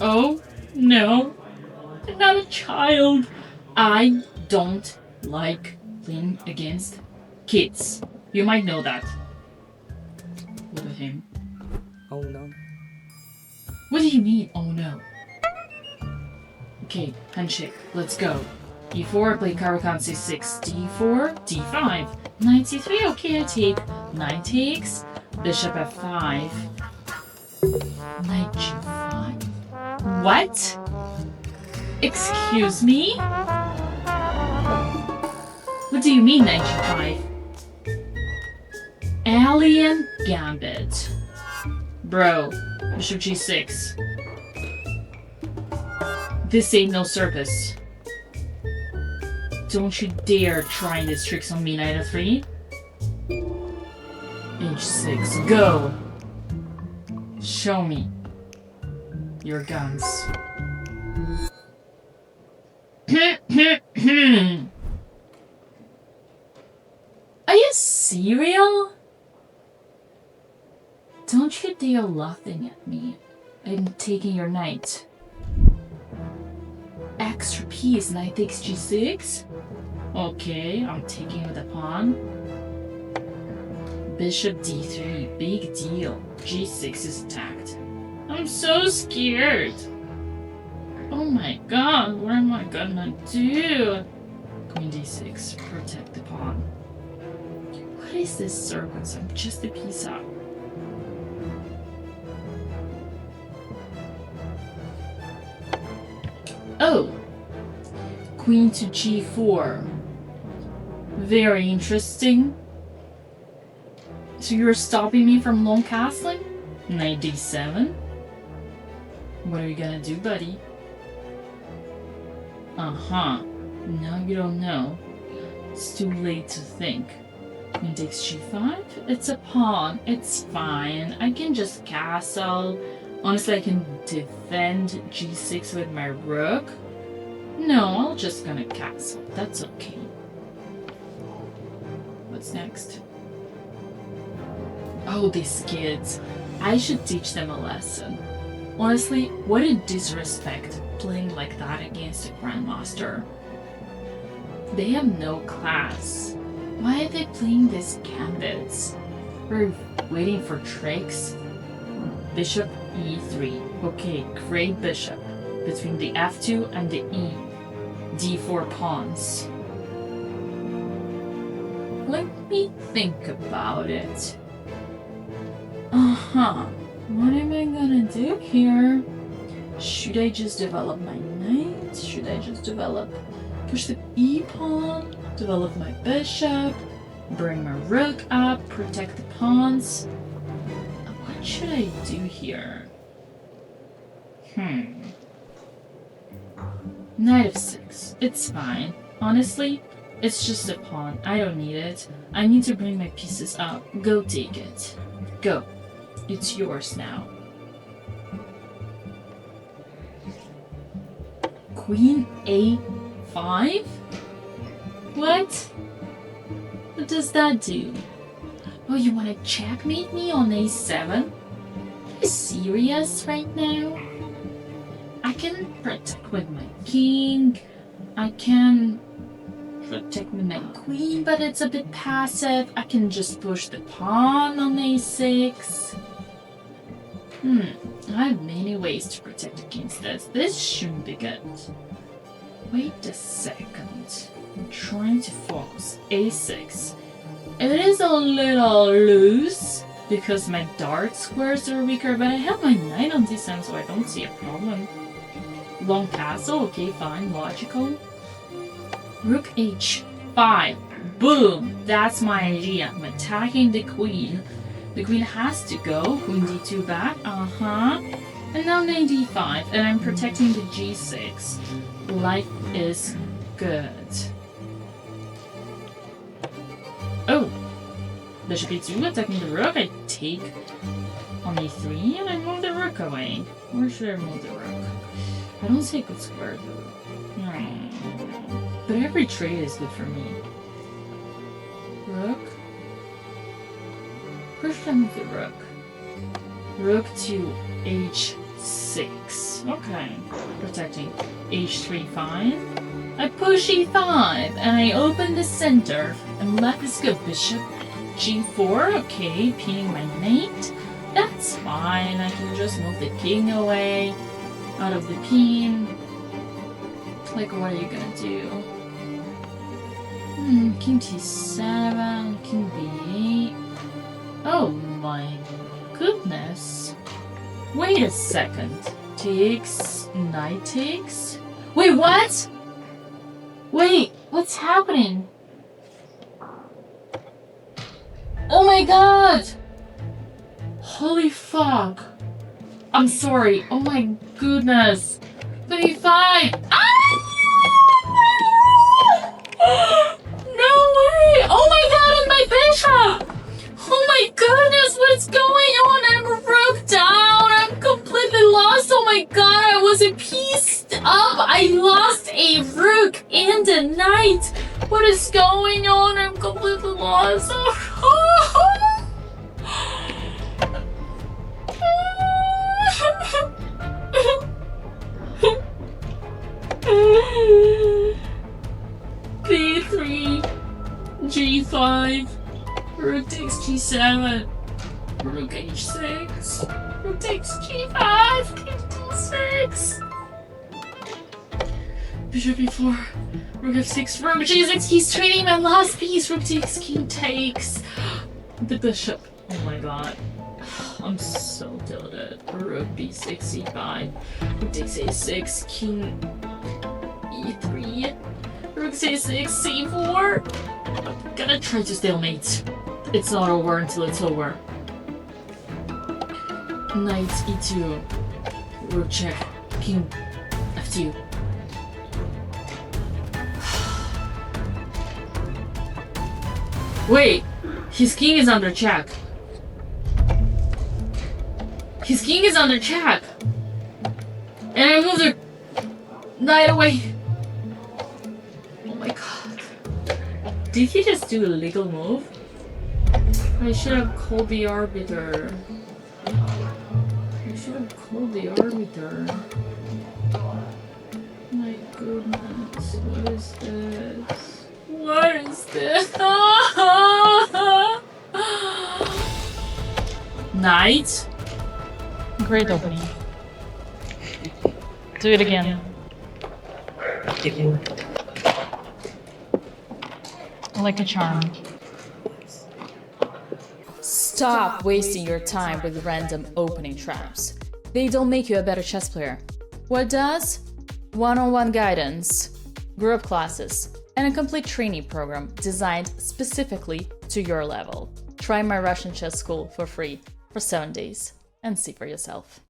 Oh, no. I'm not a child. I don't like playing against kids. You might know that. Look at him. Oh no. What do you mean, oh no? Okay, handshake. Let's go. E4, play Caracan C6, D4, D5. Knight C3, okay, I take. Knight takes. Bishop F5. Knight G5. What? Excuse me? What do you mean, Knight G5? Alien Gambit. Bro, Bishop G6. This ain't no circus. Don't you dare try these tricks on me, Knight F3. H6, go! Show me your guns. Are you serial? Don't you dare laughing at me. I'm taking your knight. Extra piece, knight takes G6? Okay, I'm taking with a pawn. Bishop D3, big deal. G6 is attacked. I'm so scared. Oh my god, what am I gonna do? Queen D6, protect the pawn. What is this circus? I'm just a piece up. Oh! Queen to G4. Very interesting. So you're stopping me from long castling? Knight D7? What are you gonna do, buddy? Uh-huh. Now you don't know. It's too late to think. Queen takes G5? It's a pawn. It's fine. I can just castle. Honestly, I can defend G6 with my rook. No, I'm just gonna castle. That's okay. What's next? Oh, these kids. I should teach them a lesson. Honestly, what a disrespect playing like that against a grandmaster. They have no class. Why are they playing these gambits? We're waiting for tricks. Bishop E3. Okay, great bishop. Between the F2 and the E. D4 pawns. Let me think about it. Uh-huh. What am I gonna do here? Should I just develop my knight? Should I just push the E pawn? Develop my bishop? Bring my rook up? Protect the pawns? What should I do here? Knight of 6. It's fine. Honestly, it's just a pawn. I don't need it. I need to bring my pieces up. Go take it. Go. It's yours now. Queen A5? What? What does that do? Oh, you want to checkmate me on A7? Are you serious right now? I can protect with my king. I can protect with my queen, but it's a bit passive. I can just push the pawn on A6. I have many ways to protect against this. This shouldn't be good. Wait a second. I'm trying to focus. A6. It is a little loose because my dart squares are weaker, but I have my knight on D7, so I don't see a problem. Long castle, okay, fine, logical. Rook H5. Boom! That's my idea. I'm attacking the queen. The queen has to go. Queen D2 back. And now knight D5. And I'm protecting the G6. Life is good. Oh! Bishop E2 attacking the rook. I take on E3 and I move the rook away. Where should I move the rook? I don't see a good square though. But every trade is good for me. Rook. Where should I move the rook? Rook to H6. 6. Okay. Protecting h3, fine. I push e5, and I open the center, and let this go. Bishop g4, okay, pinning my knight. That's fine, I can just move the king away, out of the pin. Like, what are you gonna do? King t7, king b8. Oh my goodness. Wait a second. Takes, knight takes? Wait, what? Wait, what's happening? Oh my god! Holy fuck. I'm sorry. Oh my goodness. 25! Ah! No way! Oh my god, and my bishop! Oh my goodness, what's going on? I'm rook down. I'm completely lost. Oh my god, I wasn't pieced up. I lost a rook and a knight. What is going on? I'm completely lost. B3, G5, rook takes G7, rook H6, rook takes G5, king D6, bishop E4, rook F6, rook G6, he's trading my last piece, rook takes, king takes, the bishop, oh my god. I'm so tilted. Rook B6, C5, rook takes A6, king E3, rook C6, C4. I'm gonna try to stalemate. It's not over until it's over. Knight E2, rook check, king F2. Wait, his king is under check. His king is under check. And I moved the knight away. Oh my god. Did he just do a legal move? I should have called the arbiter. I should have called the arbiter. My goodness. What is this? What is this? Knight? Great opening. Do it again. Like a charm. Stop wasting your time with random opening traps. They don't make you a better chess player. What does? One-on-one guidance, group classes, and a complete training program designed specifically to your level. Try my Russian chess school for free for 7 days and see for yourself.